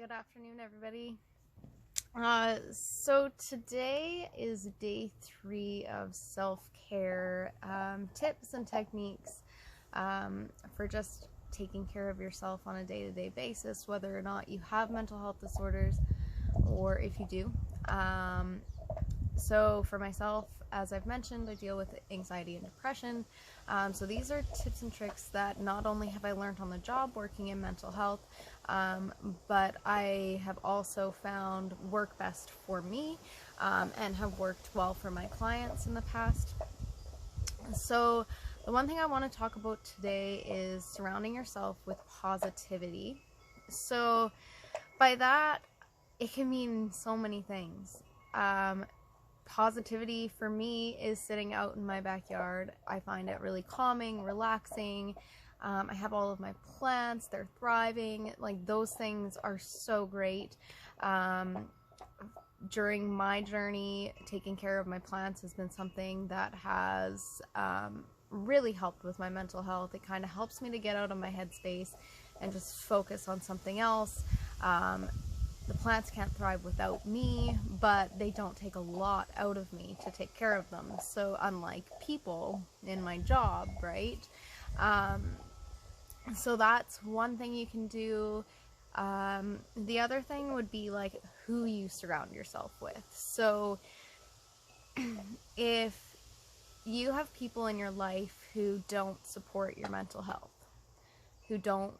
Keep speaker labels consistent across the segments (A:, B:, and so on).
A: Good afternoon, everybody. So today is day 3 of self-care tips and techniques for just taking care of yourself on a day-to-day basis, whether or not you have mental health disorders or if you do. So for myself, as I've mentioned, I deal with anxiety and depression. So these are tips and tricks that not only have I learned on the job working in mental health, but I have also found work best for me and have worked well for my clients in the past. So the one thing I want to talk about today is surrounding yourself with positivity. So by that, it can mean so many things. Positivity for me is sitting out in my backyard. I find it really calming, relaxing. I have all of my plants, they're thriving. Like, those things are so great. During my journey, taking care of my plants has been something that has really helped with my mental health. It kind of helps me to get out of my headspace and just focus on something else. The plants can't thrive without me, but they don't take a lot out of me to take care of them. So unlike people in my job, right? So that's one thing you can do. The other thing would be like who you surround yourself with. So if you have people in your life who don't support your mental health, who don't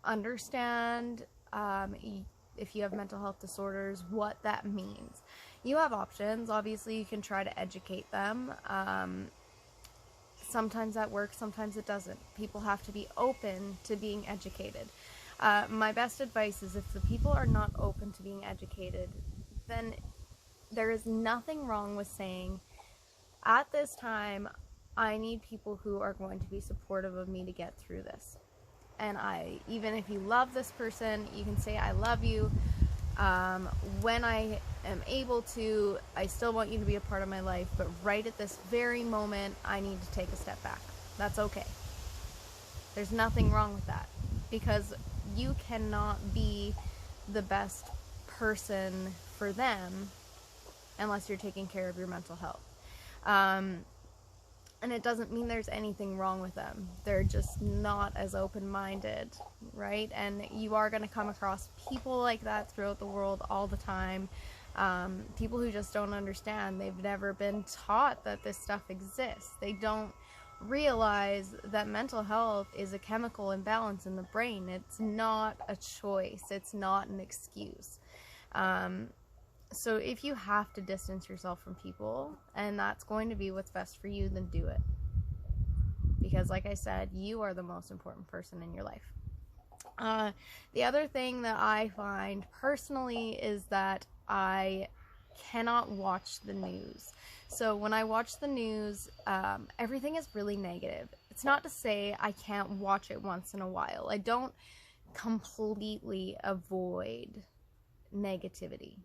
A: understand if you have mental health disorders, what that means. You have options. Obviously, you can try to educate them. Sometimes that works, sometimes it doesn't. People have to be open to being educated. My best advice is if the people are not open to being educated, then there is nothing wrong with saying, at this time, I need people who are going to be supportive of me to get through this. And even if you love this person, you can say, I love you. When I am able to, I still want you to be a part of my life, but right at this very moment, I need to take a step back. That's okay. There's nothing wrong with that, because you cannot be the best person for them unless you're taking care of your mental health. And it doesn't mean there's anything wrong with them. They're just not as open-minded, right? And you are going to come across people like that throughout the world all the time. People who just don't understand. They've never been taught that this stuff exists. They don't realize that mental health is a chemical imbalance in the brain. It's not a choice. It's not an excuse. So if you have to distance yourself from people, and that's going to be what's best for you, then do it. Because like I said, you are the most important person in your life. The other thing that I find personally is that I cannot watch the news. So when I watch the news, everything is really negative. It's not to say I can't watch it once in a while. I don't completely avoid negativity,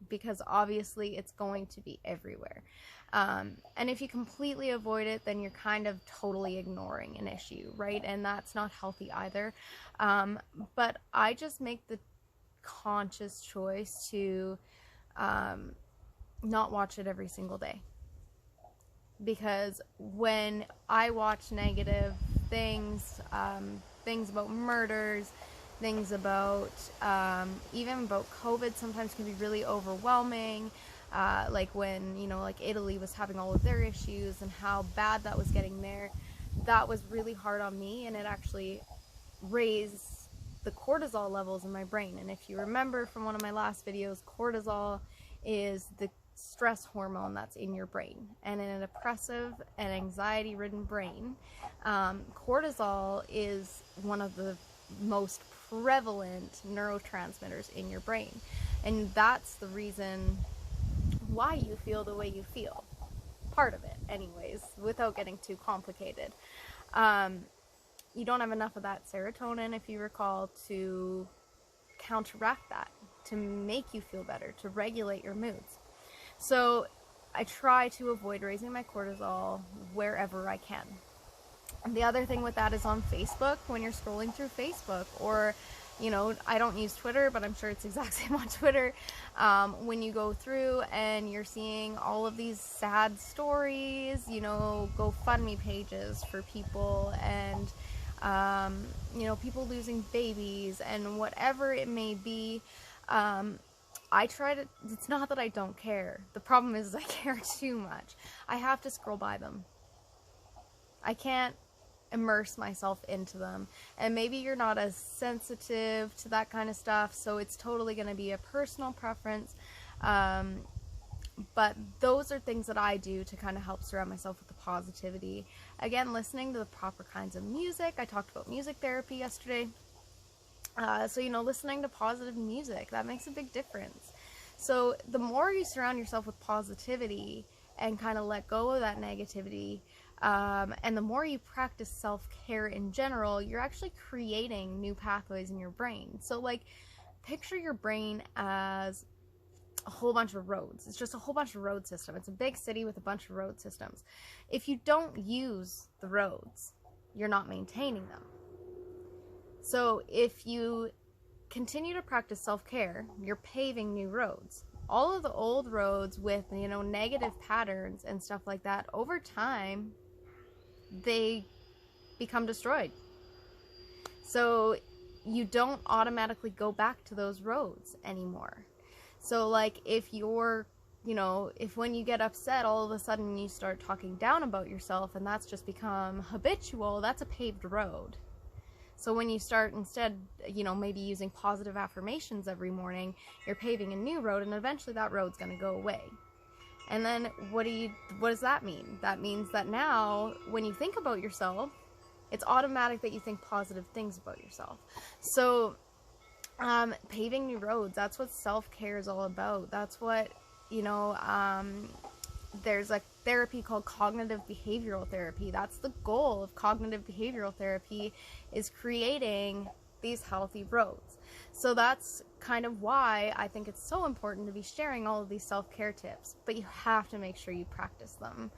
A: because obviously it's going to be everywhere. And if you completely avoid it, then you're kind of totally ignoring an issue, right? And that's not healthy either. But I just make the conscious choice to not watch it every single day. Because when I watch negative things, things about murders, things about, even about COVID sometimes can be really overwhelming. Like when, like Italy was having all of their issues and how bad that was getting there. That was really hard on me, and it actually raised the cortisol levels in my brain. And if you remember from one of my last videos, cortisol is the stress hormone that's in your brain. And in a depressive and anxiety-ridden brain, cortisol is one of the most prevalent neurotransmitters in your brain, and that's the reason why you feel the way you feel. Part of it, anyways, without getting too complicated. You don't have enough of that serotonin, if you recall, to counteract that, to make you feel better, to regulate your moods. So I try to avoid raising my cortisol wherever I can. And the other thing with that is on Facebook, when you're scrolling through Facebook, or You know, I don't use Twitter, but I'm sure it's the exact same on Twitter. When you go through and you're seeing all of these sad stories, you know, GoFundMe pages for people, and you know, people losing babies and whatever it may be. I try to, it's not that I don't care. The problem is I care too much. I have to scroll by them. I can't immerse myself into them. And maybe you're not as sensitive to that kind of stuff, so it's totally going to be a personal preference. But those are things that I do to kind of help surround myself with the positivity. Again, listening to the proper kinds of music. I talked about music therapy yesterday. So, you know, listening to positive music, that makes a big difference. So the more you surround yourself with positivity and kind of let go of that negativity, and the more you practice self-care in general, you're actually creating new pathways in your brain. So, like, picture your brain as a whole bunch of roads. It's just a whole bunch of road system. It's a big city with a bunch of road systems. If you don't use the roads, you're not maintaining them. So if you continue to practice self-care, you're paving new roads. All of the old roads with, you know, negative patterns and stuff like that, over time, they become destroyed. So you don't automatically go back to those roads anymore. So, like, if you're, you know, if when you get upset, all of a sudden you start talking down about yourself and that's just become habitual, that's a paved road. So when you start instead, you know, maybe using positive affirmations every morning, you're paving a new road, and eventually that road's going to go away. And then what does that mean? That means that now when you think about yourself, it's automatic that you think positive things about yourself. So paving new roads, that's what self-care is all about. That's what, you know, there's a therapy called cognitive behavioral therapy. That's the goal of cognitive behavioral therapy, is creating these healthy roads. So that's kind of why I think it's so important to be sharing all of these self-care tips, but you have to make sure you practice them.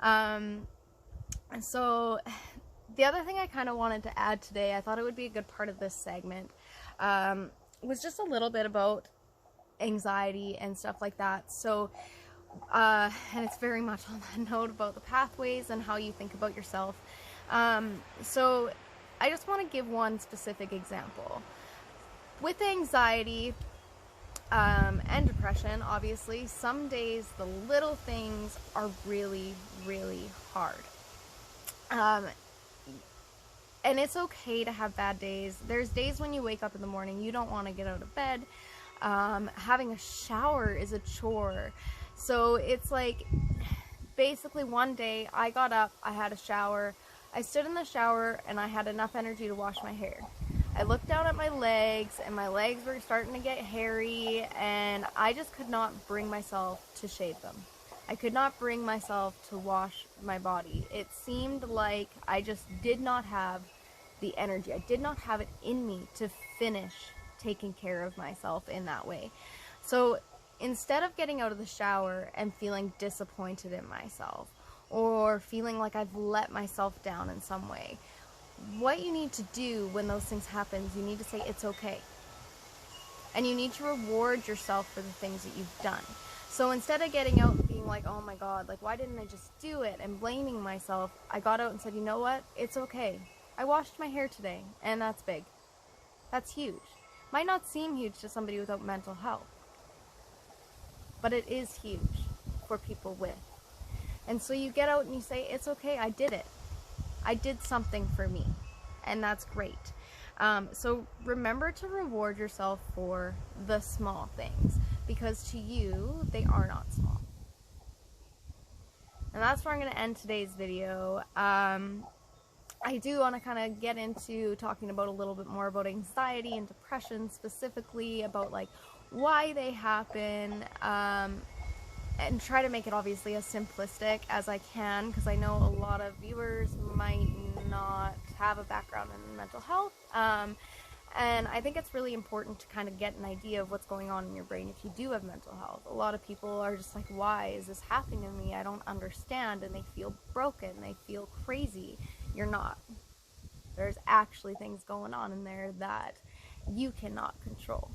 A: And so the other thing I kind of wanted to add today, I thought it would be a good part of this segment, was just a little bit about anxiety and stuff like that. So and it's very much on that note about the pathways and how you think about yourself. So I just want to give one specific example. With anxiety and depression, obviously, some days the little things are really, really hard. And it's okay to have bad days. There's days when you wake up in the morning, you don't want to get out of bed. Having a shower is a chore. So it's like, basically one day I got up, I had a shower, I stood in the shower, and I had enough energy to wash my hair. I looked down at my legs, and my legs were starting to get hairy, and I just could not bring myself to shave them. I could not bring myself to wash my body. It seemed like I just did not have the energy. I did not have it in me to finish taking care of myself in that way. So instead of getting out of the shower and feeling disappointed in myself, or feeling like I've let myself down in some way, what you need to do when those things happen is you need to say it's okay. And you need to reward yourself for the things that you've done. So instead of getting out and being like, oh my god, like, why didn't I just do it, and blaming myself, I got out and said, you know what, it's okay. I washed my hair today, and that's big. That's huge. Might not seem huge to somebody without mental health, but it is huge for people with. And so you get out and you say, it's okay, I did it. I did something for me, and that's great. So remember to reward yourself for the small things, because to you, they are not small. And that's where I'm going to end today's video. I do want to kind of get into talking about a little bit more about anxiety and depression, specifically about like why they happen, and try to make it obviously as simplistic as I can, because I know a lot of viewers might not have a background in mental health, and I think it's really important to kind of get an idea of what's going on in your brain if you do have mental health. A lot of people are just like, why is this happening to me? I don't understand, and they feel broken, they feel crazy. You're not. There's actually things going on in there that you cannot control.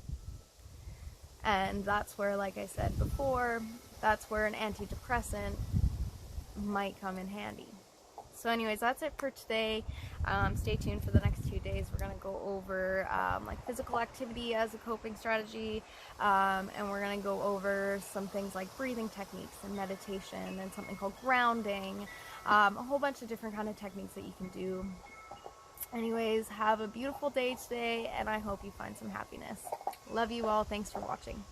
A: And that's where, like I said before, that's where an antidepressant might come in handy. So anyways, that's it for today. Stay tuned for the next 2 days. We're going to go over like physical activity as a coping strategy, and we're going to go over some things like breathing techniques and meditation and something called grounding, a whole bunch of different kind of techniques that you can do. Anyways, have a beautiful day today, and I hope you find some happiness. Love you all. Thanks for watching.